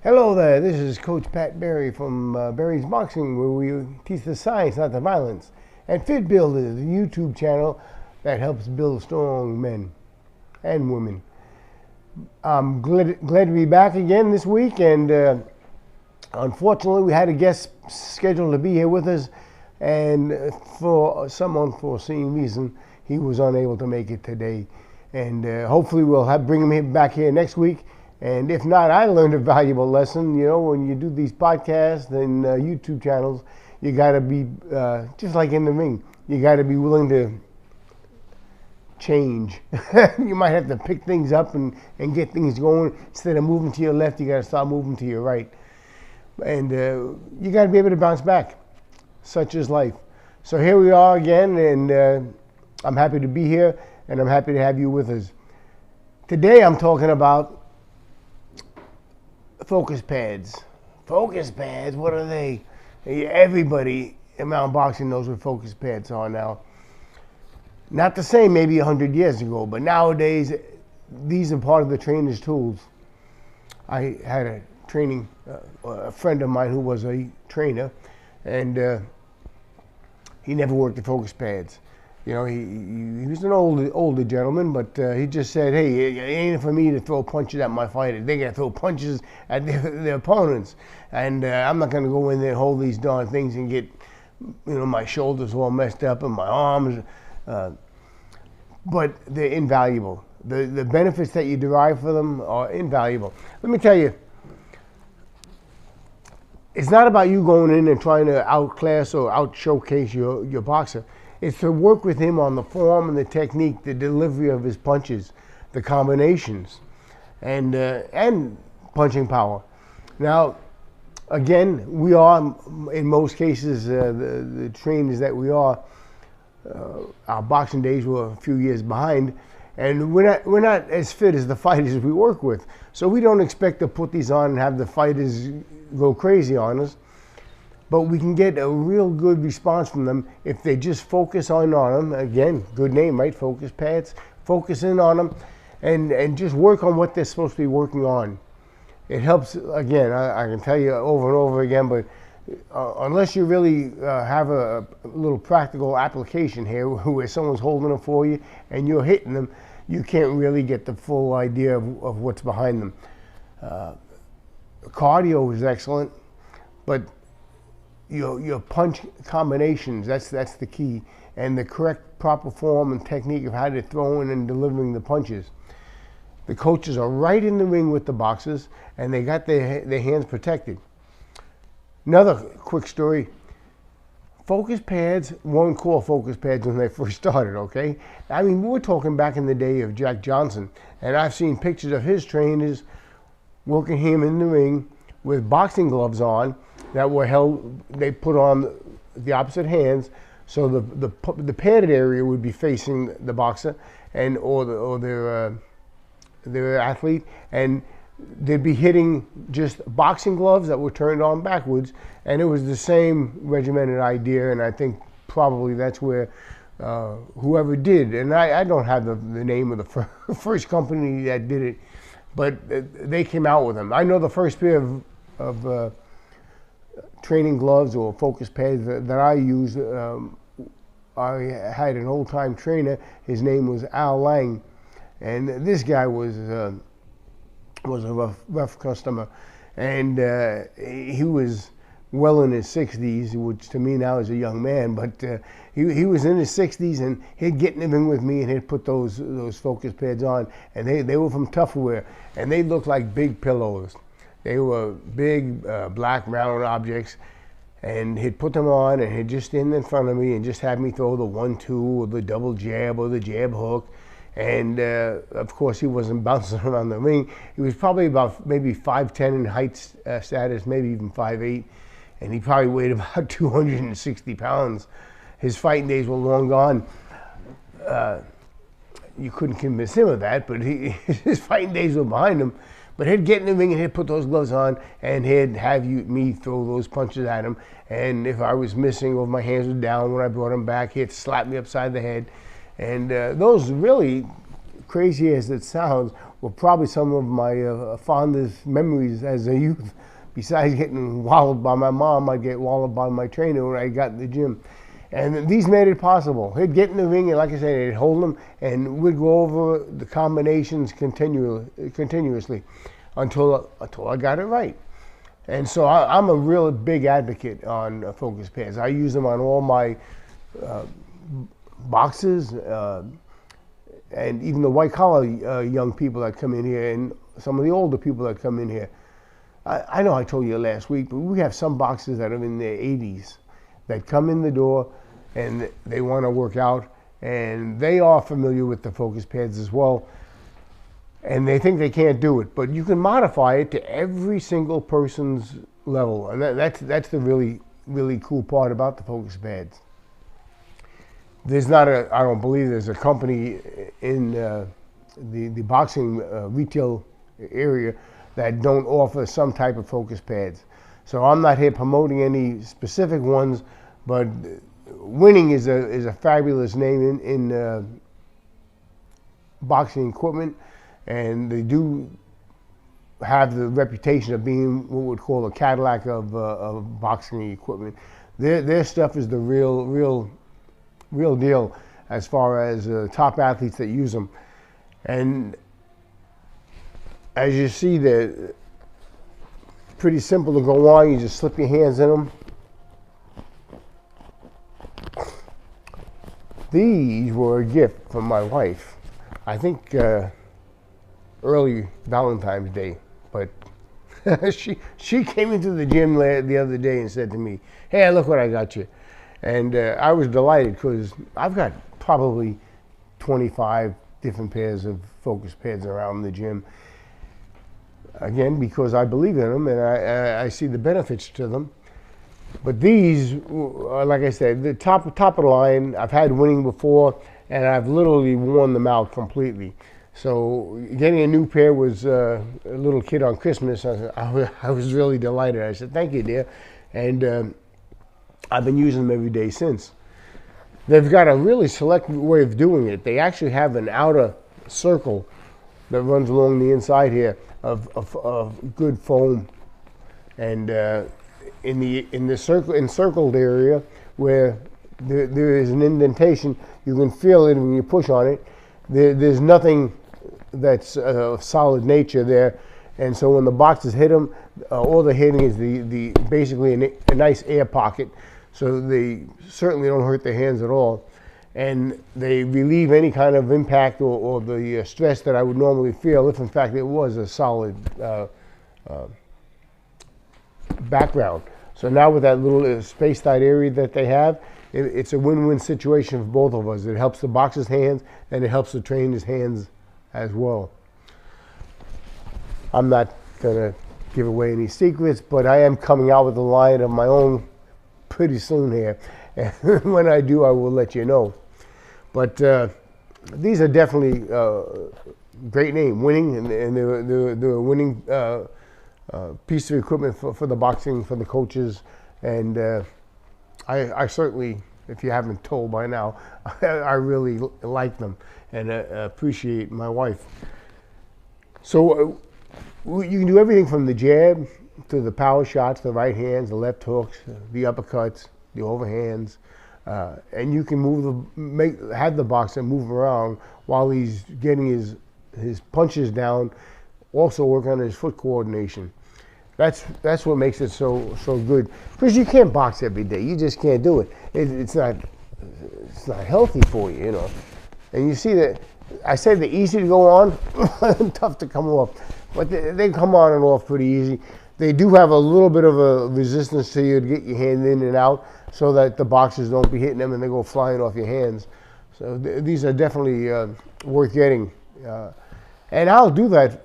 Hello there, this is Coach Pat Berry from Berry's Boxing, where we teach the science, not the violence. And Fit Builder, the YouTube channel that helps build strong men and women. I'm glad to be back again this week, and unfortunately we had a guest scheduled to be here with us, and for some unforeseen reason, he was unable to make it today. And hopefully we'll bring him back here next week. And if not, I learned a valuable lesson. You know, when you do these podcasts and YouTube channels, you got to be, just like in the ring, you got to be willing to change. You might have to pick things up and get things going. Instead of moving to your left, you got to start moving to your right. And you got to be able to bounce back. Such is life. So here we are again, and I'm happy to be here, and I'm happy to have you with us. Today I'm talking about focus pads. Focus pads, what are they? Everybody in mountain boxing knows what focus pads are now. Not the same maybe 100 years ago, but nowadays these are part of the trainer's tools. I had a friend of mine who was a trainer, and he never worked the focus pads. You know, he was an older gentleman, but he just said, hey, it ain't for me to throw punches at my fighters. They got to throw punches at their opponents. And I'm not going to go in there and hold these darn things and get, my shoulders all messed up and my arms. But they're invaluable. The benefits that you derive from them are invaluable. Let me tell you, it's not about you going in and trying to outclass or out-showcase your boxer. It's to work with him on the form and the technique, the delivery of his punches, the combinations, and punching power. Now, again, we are, in most cases, the trainers that we are, our boxing days were a few years behind, and we're not as fit as the fighters we work with. So we don't expect to put these on and have the fighters go crazy on us. But we can get a real good response from them if they just focus on them. Again, good name, right? Focus pads. Focus in on them and just work on what they're supposed to be working on. It helps, again, I can tell you over and over again, but unless you really have a little practical application here where someone's holding them for you and you're hitting them, you can't really get the full idea of what's behind them. Cardio is excellent, but your punch combinations, that's the key, and the correct proper form and technique of how to throw in and delivering the punches. The coaches are right in the ring with the boxers, and they got their hands protected. Another quick story. Focus pads weren't called focus pads when they first started, okay? I mean, we're talking back in the day of Jack Johnson, and I've seen pictures of his trainers working him in the ring with boxing gloves on that were held, they put on the opposite hands, so the padded area would be facing the boxer or their athlete, and they'd be hitting just boxing gloves that were turned on backwards, and it was the same regimented idea, and I think probably that's where whoever did, and I don't have the name of the first company that did it, but they came out with them. I know the first pair of training gloves or focus pads that I used, I had an old-time trainer. His name was Al Lang, and this guy was a rough customer, and he was well in his 60s, which to me now is a young man, but he was in his 60s, and he'd get in the ring with me and he'd put those focus pads on, and they were from Tupperware, and they looked like big pillows. They were big black round objects, and he'd put them on and he'd just stand in front of me and just have me throw the 1-2 or the double jab or the jab hook. And of course, he wasn't bouncing around the ring. He was probably about maybe 5'10" in height status, maybe even 5'8", and he probably weighed about 260 pounds. His fighting days were long gone. You couldn't convince him of that, but his fighting days were behind him. But he'd get in the ring and he'd put those gloves on and he'd have me throw those punches at him. And if I was missing or if my hands were down when I brought him back, he'd slap me upside the head. And those really crazy as it sounds, were probably some of my fondest memories as a youth. Besides getting walloped by my mom, I'd get walloped by my trainer when I got in the gym. And these made it possible. He'd get in the ring, and like I said, he'd hold them, and we'd go over the combinations continuously until I got it right. And so I'm a real big advocate on focus pads. I use them on all my boxes, and even the white collar young people that come in here, and some of the older people that come in here. I know I told you last week, but we have some boxers that are in their 80s that come in the door and they want to work out, and they are familiar with the focus pads as well, and they think they can't do it. But you can modify it to every single person's level, and that's the really cool part about the focus pads. There's not I don't believe there's a company in the boxing retail area that don't offer some type of focus pads. So I'm not here promoting any specific ones, but Winning is a fabulous name in boxing equipment, and they do have the reputation of being what we'd call a Cadillac of boxing equipment. Their stuff is the real deal as far as top athletes that use them. And as you see, they're pretty simple to go on. You just slip your hands in them. These were a gift from my wife, I think early Valentine's Day, but she came into the gym the other day and said to me, "Hey, look what I got you." And I was delighted because I've got probably 25 different pairs of focus pads around the gym. Again, because I believe in them and I see the benefits to them. But these, like I said, the top of the line, I've had Winning before, and I've literally worn them out completely. So getting a new pair was a little kid on Christmas. I was really delighted. I said, "Thank you, dear." And I've been using them every day since. They've got a really select way of doing it. They actually have an outer circle that runs along the inside here of good foam, and in the encircled area where there is an indentation, you can feel it when you push on it. There's nothing that's of solid nature there, and so when the boxes hit them, all they're hitting is basically a nice air pocket, so they certainly don't hurt their hands at all, and they relieve any kind of impact or the stress that I would normally feel if in fact it was a solid background. So now with that little spaced out area that they have, it's a win-win situation for both of us. It helps the boxer's hands and it helps the trainer's hands as well. I'm not gonna give away any secrets, but I am coming out with a line of my own pretty soon here. And when I do, I will let you know. But these are definitely great name, Winning, and they're a winning piece of equipment for the boxing, for the coaches, and I certainly, if you haven't told by now, I really like them and appreciate my wife. So you can do everything from the jab to the power shots, the right hands, the left hooks, the uppercuts, the overhands, and you can have the boxer move around while he's getting his punches down. Also work on his foot coordination. That's what makes it so good. Because you can't box every day. You just can't do it. It's not healthy for you, you know. And you see that I said they're easy to go on, tough to come off, but they come on and off pretty easy. They do have a little bit of a resistance to you to get your hand in and out, so that the boxers don't be hitting them and they go flying off your hands. So these are definitely worth getting. And I'll do that,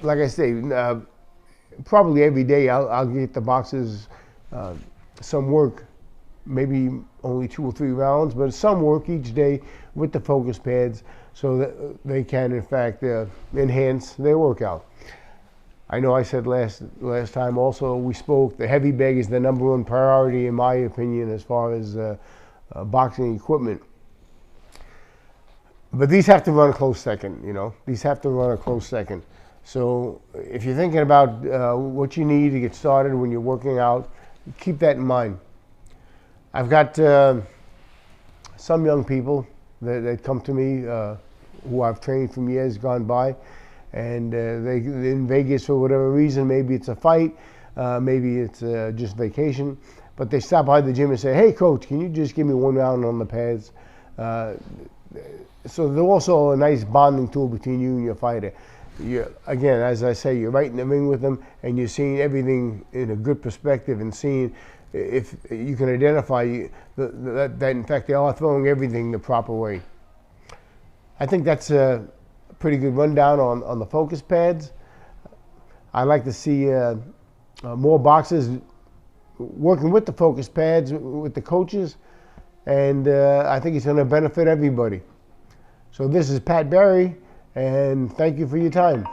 like I say, probably every day I'll get the boxers some work, maybe only 2 or 3 rounds, but some work each day with the focus pads so that they can, in fact, enhance their workout. I know I said last time also we spoke, the heavy bag is the #1 priority in my opinion as far as boxing equipment. But these have to run a close second, you know. These have to run a close second. So if you're thinking about what you need to get started when you're working out, keep that in mind. I've got some young people that come to me who I've trained from years gone by, and they're in Vegas for whatever reason. Maybe it's a fight, maybe it's just vacation, but they stop by the gym and say, "Hey, coach, can you just give me one round on the pads?" So they're also a nice bonding tool between you and your fighter. Again, as I say, you're right in the ring with them, and you're seeing everything in a good perspective and seeing if you can identify that in fact they are throwing everything the proper way. I think that's a pretty good rundown on the focus pads. I like to see more boxers working with the focus pads with the coaches, and I think it's going to benefit everybody. So this is Pat Barry, and thank you for your time.